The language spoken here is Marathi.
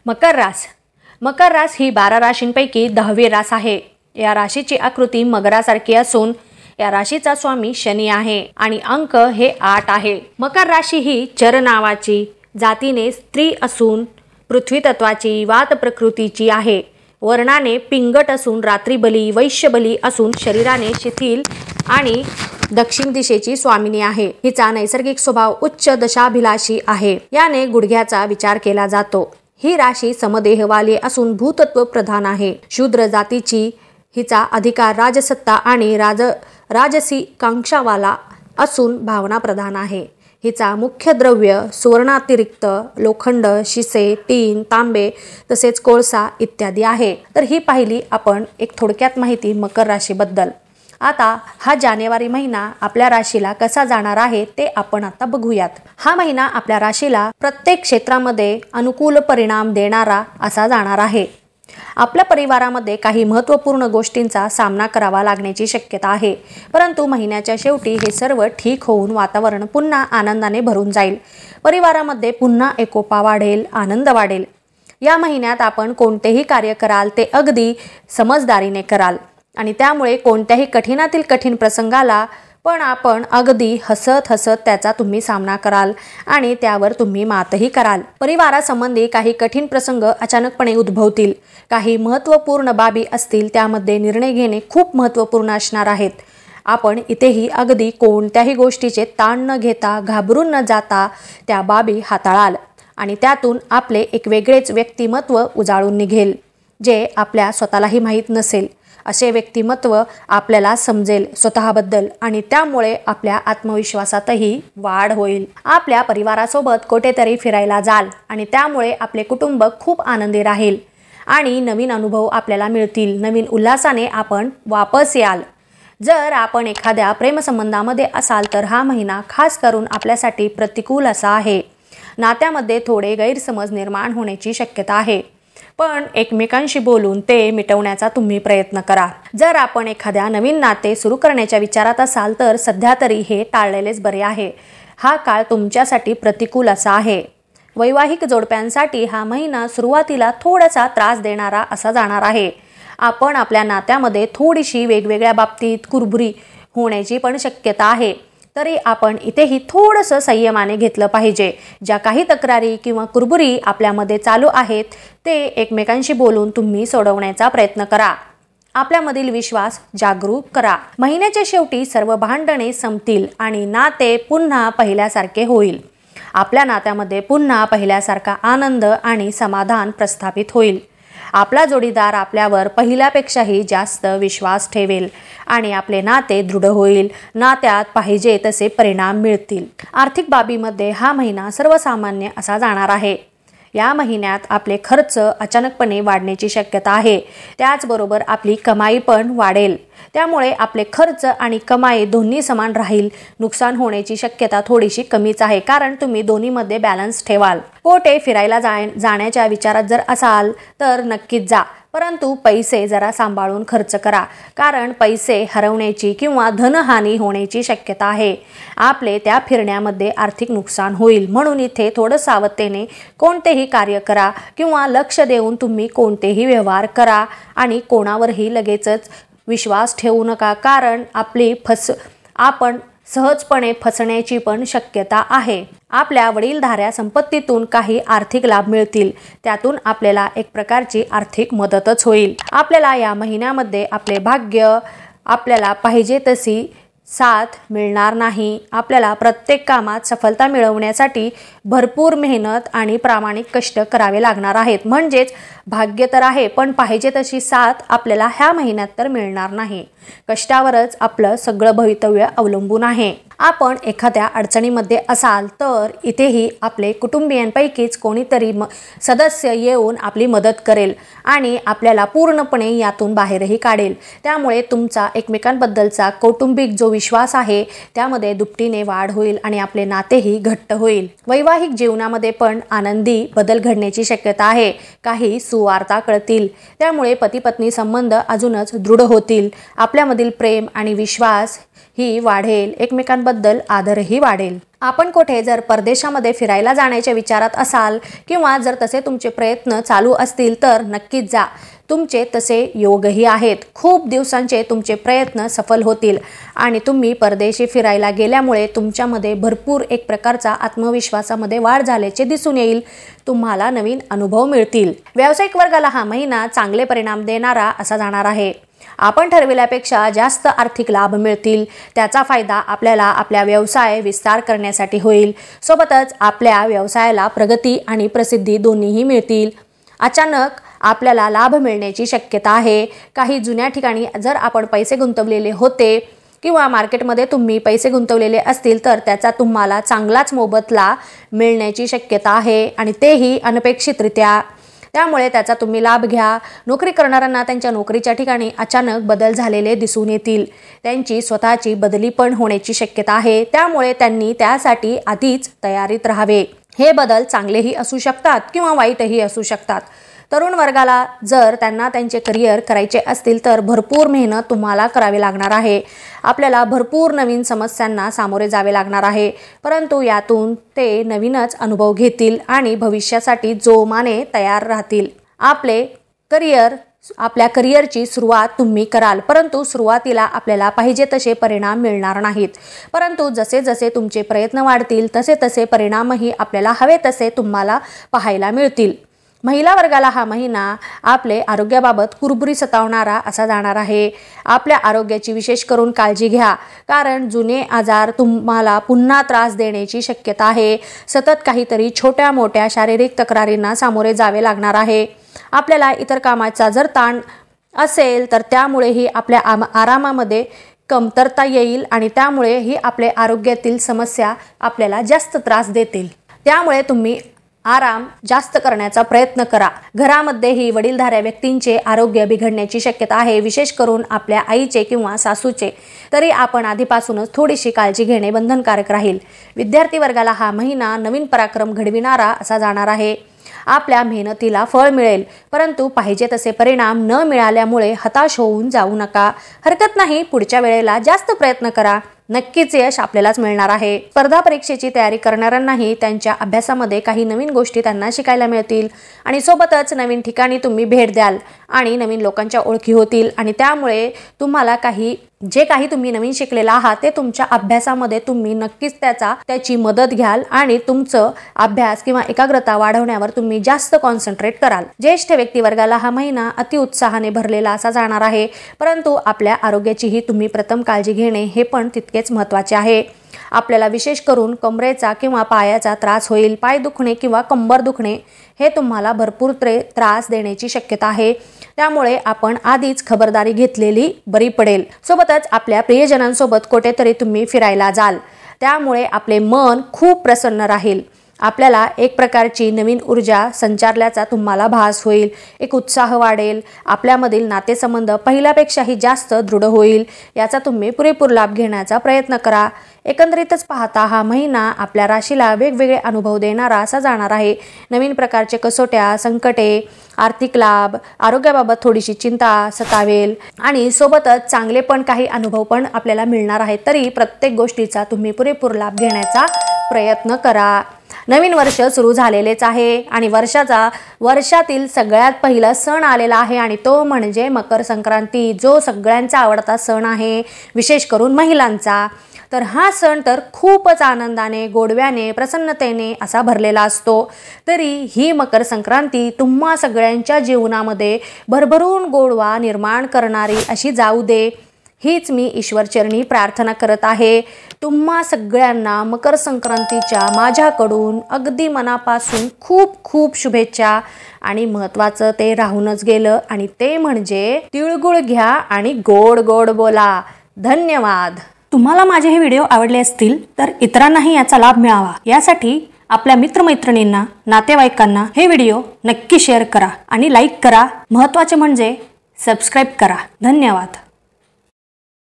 मकर रास. मकर रास ही 12 राशींपैकी 10वी रास आहे. या राशीची आकृती मगरासारखी असून या राशीचा स्वामी शनी आहे आणि अंक हे 8 आहे. मकर राशी ही चर नावाची जातीने स्त्री असून पृथ्वी तत्वाची वात प्रकृतीची आहे. वर्णाने पिंगट असून रात्रीबली वैश्यबली असून शरीराने शिथिल आणि दक्षिण दिशेची स्वामिनी आहे. हिचा नैसर्गिक स्वभाव उच्च दशाभिलाषी आहे. याने गुडघ्याचा विचार केला जातो. ही राशी समदेहवाली असून भूतत्व प्रधान आहे. शूद्र जातीची हिचा अधिकार राजसत्ता आणि राजसी कांक्षावाला असून भावना प्रधान आहे. हिचा मुख्य द्रव्य सुवर्णातिरिक्त लोखंड, शिसे, टीन, तांबे तसेच कोळसा इत्यादी आहे. तर ही पाहिली आपण एक थोडक्यात माहिती मकर राशीबद्दल. आता हा जानेवारी महिना आपल्या राशीला कसा जाणार आहे ते आपण आता बघूयात. हा महिना आपल्या राशीला प्रत्येक क्षेत्रामध्ये अनुकूल परिणाम देणारा असा जाणार आहे. आपल्या परिवारामध्ये काही महत्त्वपूर्ण गोष्टींचा सामना करावा लागण्याची शक्यता आहे. परंतु महिन्याच्या शेवटी हे सर्व ठीक होऊन वातावरण पुन्हा आनंदाने भरून जाईल. परिवारामध्ये पुन्हा एकोपा वाढेल, आनंद वाढेल. या महिन्यात आपण कोणतेही कार्य कराल ते अगदी समजदारीने कराल आणि त्यामुळे कोणत्याही कठीणातील कठीण प्रसंगाला पण आपण अगदी हसत हसत त्याचा तुम्ही सामना कराल आणि त्यावर तुम्ही मातही कराल. परिवारासंबंधी काही कठीण प्रसंग अचानकपणे उद्भवतील. काही महत्त्वपूर्ण बाबी असतील त्यामध्ये निर्णय घेणे खूप महत्त्वपूर्ण असणार आहेत. आपण इथेही अगदी कोणत्याही गोष्टीचे ताण न घेता, घाबरून न जाता त्या बाबी हाताळाल आणि त्यातून आपले एक वेगळेच व्यक्तिमत्व उजाळून निघेल जे आपल्या स्वतःलाही माहीत नसेल. असे व्यक्तिमत्व आपल्याला समजेल स्वतःबद्दल आणि त्यामुळे आपल्या आत्मविश्वासातही वाढ होईल. आपल्या परिवारासोबत कुठेतरी फिरायला जाल आणि त्यामुळे आपले कुटुंब खूप आनंदी राहील आणि नवीन अनुभव आपल्याला मिळतील. नवीन उल्हासाने आपण वापस याल. जर आपण एखाद्या प्रेमसंबंधामध्ये असाल तर हा महिना खास करून आपल्यासाठी प्रतिकूल असा आहे. नात्यामध्ये थोडे गैरसमज निर्माण होण्याची शक्यता आहे, पण एकमेकांशी बोलून ते मिटवण्याचा तुम्ही प्रयत्न करा. जर आपण एखाद्या नवीन नाते सुरू करण्याच्या विचारात असाल तर सध्या तरी हे टाळलेलेच बरे आहे. हा काळ तुमच्यासाठी प्रतिकूल असा आहे. वैवाहिक जोडप्यांसाठी हा महिना सुरुवातीला थोडासा त्रास देणारा असा जाणार आहे. आपण आपल्या नात्यामध्ये थोडीशी वेगवेगळ्या बाबतीत कुरबुरी होण्याची पण शक्यता आहे. तरी आपण इथेही थोडंसं संयमाने घेतलं पाहिजे. ज्या काही तक्रारी किंवा कुरबुरी आपल्यामध्ये चालू आहेत ते एकमेकांशी बोलून तुम्ही सोडवण्याचा प्रयत्न करा. आपल्यामधील विश्वास जागरूक करा. महिन्याच्या शेवटी सर्व भांडणे संपतील आणि नाते पुन्हा पहिल्यासारखे होईल. आपल्या नात्यामध्ये पुन्हा पहिल्यासारखा आनंद आणि समाधान प्रस्थापित होईल. आपला जोडीदार आपल्यावर पहिल्यापेक्षाही जास्त विश्वास ठेवेल आणि आपले नाते दृढ होईल. नात्यात पाहिजे तसे परिणाम मिळतील. आर्थिक बाबीमध्ये हा महिना सर्वसामान्य असा जाणार आहे. या महिन्यात आपले खर्च अचानकपणे वाढण्याची शक्यता आहे. त्याचबरोबर आपली कमाई पण वाढेल. त्यामुळे आपले खर्च आणि कमाई दोन्ही समान राहील. नुकसान होण्याची शक्यता थोडीशी कमीच आहे कारण तुम्ही दोन्हीमध्ये बॅलन्स ठेवाल. पोटे फिरायला जाण्याच्या विचारात जर असाल तर नक्कीच जा, परंतु पैसे जरा सांभाळून खर्च करा कारण पैसे हरवण्याची किंवा धनहानी होण्याची शक्यता आहे. आपले त्या फिरण्यामध्ये आर्थिक नुकसान होईल. म्हणून इथे थोडं सावधतेने कोणतेही कार्य करा किंवा लक्ष देऊन तुम्ही कोणतेही व्यवहार करा आणि कोणावरही लगेचच विश्वास ठेवू नका कारण आपण सहजपणे फसण्याची पण शक्यता आहे. आपल्या वडीलधाऱ्या संपत्तीतून काही आर्थिक लाभ मिळतील. त्यातून आपल्याला एक प्रकारची आर्थिक मदतच होईल. आपल्याला या महिन्यामध्ये आपले भाग्य आपल्याला पाहिजे तशी साथ मिळणार नाही. आपल्याला प्रत्येक कामात सफलता मिळवण्यासाठी भरपूर मेहनत आणि प्रामाणिक कष्ट करावे लागणार आहेत. म्हणजेच भाग्य तर आहे पण पाहिजे तशी साथ आपल्याला ह्या महिन्यात तर मिळणार नाही. कष्टावरच आपलं सगळं भवितव्य अवलंबून आहे. आपण एखाद्या अडचणीमध्ये असाल तर इथेही आपले कुटुंबियांपैकीच कोणीतरी सदस्य येऊन आपली मदत करेल आणि आपल्याला पूर्णपणे यातून बाहेरही काढेल. त्यामुळे तुमचा एकमेकांबद्दलचा कौटुंबिक जो विश्वास आहे त्यामध्ये दुपटीने वाढ होईल आणि आपले नातेही घट्ट होईल. वैवाहिक जीवनामध्ये पण आनंदी बदल घडण्याची शक्यता आहे. काही सुवार्ता कळतील. त्यामुळे पती पत्नी संबंध अजूनच दृढ होतील. आपल्यामधील प्रेम आणि विश्वास ही वाढेल. एकमेकांबद्दल एकमेकांबद्दल आदरही वाढेल। आपण कुठे जर परदेशामध्ये फिरायला जाण्याच्या विचारात असाल किंवा जर तसे तुमचे प्रयत्न चालू असतील तर नक्कीच जा। तुमचे तसे योगही आहेत। खूप दिवसांचे तुमचे प्रयत्न सफल होतील आणि तुम्ही परदेशी फिरायला गेल्यामुळे तुमच्यामध्ये भरपूर एक प्रकारचा आत्मविश्वासामध्ये वाढ झाल्याचे दिसून येईल। तुम्हाला नवीन अनुभव मिळतील। व्यावसायिक वर्गाला हा महिना चांगले परिणाम देणारा असा जाणार आहे। आपण ठरविल्यापेक्षा जास्त आर्थिक लाभ मिळतील। त्याचा फायदा आपल्याला आपल्या व्यवसाय विस्तार करण्यासाठी होईल। सोबतच आपल्या व्यवसायाला प्रगती आणि प्रसिद्धी दोन्हीही मिळतील। अचानक आपल्याला लाभ मिळण्याची शक्यता आहे। काही जुन्या ठिकाणी जर आपण पैसे गुंतवलेले होते किंवा मार्केटमध्ये तुम्ही पैसे गुंतवलेले असतील तर त्याचा तुम्हाला चांगलाच मोबदला मिळण्याची शक्यता आहे आणि तेही अनपेक्षितरित्या। त्यामुळे त्याचा तुम्ही लाभ घ्या। नोकरी करणाऱ्यांना त्यांच्या नोकरीच्या ठिकाणी अचानक बदल झालेले दिसून येतील। त्यांची स्वतःची बदली पण होण्याची शक्यता आहे। त्यामुळे त्यांनी त्यासाठी आधीच तयारीत राहावे। हे बदल चांगलेही असू शकतात किंवा वाईटही असू शकतात। तरुण वर्गाला जर त्यांना त्यांचे करिअर करायचे असतील तर भरपूर मेहनत तुम्हाला करावी लागणार आहे। आपल्याला भरपूर नवीन समस्यांना सामोरे जावे लागणार आहे, परंतु यातून ते नवीनच अनुभव घेतील आणि भविष्यासाठी जोमाने तयार राहतील। आपल्या करिअरची सुरुवात तुम्ही कराल, परंतु सुरुवातीला आपल्याला पाहिजे तसे परिणाम मिळणार नाहीत। परंतु जसे जसे तुमचे प्रयत्न वाढतील तसे तसे परिणामही आपल्याला हवे तसे तुम्हाला पाहायला मिळतील। महिला वर्गाला हा महिना आपले आरोग्याबाबत कुरबुरी सतावणारा असा जाणार आहे। आपल्या आरोग्याची विशेष करून काळजी घ्या, कारण जुने आजार तुम्हाला पुन्हा त्रास देण्याची शक्यता आहे। सतत काहीतरी छोट्या मोठ्या शारीरिक तक्रारींना सामोरे जावे लागणार आहे। आपल्याला इतर कामाचा जर ताण असेल तर त्यामुळेही आपल्या आरामामध्ये कमतरता येईल आणि त्यामुळेही आपले आरोग्यातील समस्या आपल्याला जास्त त्रास देतील। त्यामुळे तुम्ही आराम जास्त करण्याचा प्रयत्न करा। घरामध्येही वडीलधाऱ्या व्यक्तींचे आरोग्य बिघडण्याची शक्यता आहे, विशेष करून आपल्या आईचे किंवा सासूचे। तरी आपण आधीपासूनच थोडीशी काळजी घेणे बंधनकारक राहील। विद्यार्थी वर्गाला हा महिना नवीन पराक्रम घडविणारा असा जाणार आहे। आपल्या मेहनतीला फळ मिळेल, परंतु पाहिजे तसे परिणाम न मिळाल्यामुळे हताश होऊन जाऊ नका। हरकत नाही, पुढच्या वेळेला जास्त प्रयत्न करा, नक्कीच यश आपल्यालाच मिळणार आहे। स्पर्धा परीक्षेची तयारी करणाऱ्यांनाही त्यांच्या अभ्यासामध्ये काही नवीन गोष्टी त्यांना शिकायला मिळतील आणि सोबतच नवीन ठिकाणी तुम्ही भेट द्याल आणि नवीन लोकांच्या ओळखी होतील आणि त्यामुळे तुम्हाला जे काही तुम्ही नवीन शिकलेला आहात ते तुमच्या अभ्यासामध्ये तुम्ही नक्कीच त्याची मदत घ्याल आणि तुमचं अभ्यास किंवा एकाग्रता वाढवण्यावर तुम्ही जास्त कॉन्सन्ट्रेट कराल। ज्येष्ठ व्यक्ती वर्गाला हा महिना अति उत्साहाने भरलेला असा जाणार आहे, परंतु आपल्या आरोग्याचीही तुम्ही प्रथम काळजी घेणे हे पण तितकेच महत्त्वाचे आहे। आपल्याला विशेष करून कमरेचा किंवा पायाचा त्रास होईल। पाय दुखणे किंवा कंबर दुखणे हे तुम्हाला भरपूर त्रास देण्याची शक्यता आहे। त्यामुळे आपण आधीच खबरदारी घेतलेली बरी पडेल। सोबतच आपल्या प्रियजनांसोबत कुठेतरी तुम्ही फिरायला जाल, त्यामुळे आपले मन खूप प्रसन्न राहील। आपल्याला एक प्रकारची नवीन ऊर्जा संचारल्याचा तुम्हाला भास होईल। एक उत्साह वाढेल। आपल्यामधील नातेसंबंध पहिल्यापेक्षाही जास्त दृढ होईल। याचा तुम्ही पुरेपूर लाभ घेण्याचा प्रयत्न करा। एकंदरीतच पाहता हा महिना आपल्या राशीला वेगवेगळे अनुभव देणारा असा जाणार आहे। नवीन प्रकारचे कसोट्या, संकटे, आर्थिक लाभ, आरोग्याबाबत थोडीशी चिंता सतावेल आणि सोबतच चांगले पण काही अनुभव पण आपल्याला मिळणार आहेत। तरी प्रत्येक गोष्टीचा तुम्ही पुरेपूर लाभ घेण्याचा प्रयत्न करा। नवीन वर्ष सुरू झालेलेच आहे आणि वर्षातील सगळ्यात पहिला सण आलेला आहे आणि तो म्हणजे मकर संक्रांती, जो सगळ्यांचा आवडता सण आहे, विशेष करून महिलांचा। तर हा सण तर खूपच आनंदाने, गोडव्याने, प्रसन्नतेने असा भरलेला असतो। तरी ही मकर संक्रांती तुम्हा सगळ्यांच्या जीवनामध्ये भरभरून गोडवा निर्माण करणारी अशी जाऊ दे, हीच मी ईश्वरचरणी प्रार्थना करत आहे। तुम्हा सगळ्यांना मकर संक्रांतीच्या माझ्याकडून अगदी मनापासून खूप खूप शुभेच्छा। आणि महत्त्वाचं ते राहूनच गेलं आणि ते म्हणजे तिळगुळ घ्या आणि गोड गोड बोला। धन्यवाद। तुम्हाला माझे हे व्हिडिओ आवडले असतील तर इतरांनाही याचा लाभ मिळावा यासाठी आपल्या मित्रमैत्रिणींना, नातेवाईकांना हे व्हिडिओ नक्की शेअर करा आणि लाईक करा। महत्त्वाचे म्हणजे सबस्क्राईब करा। धन्यवाद।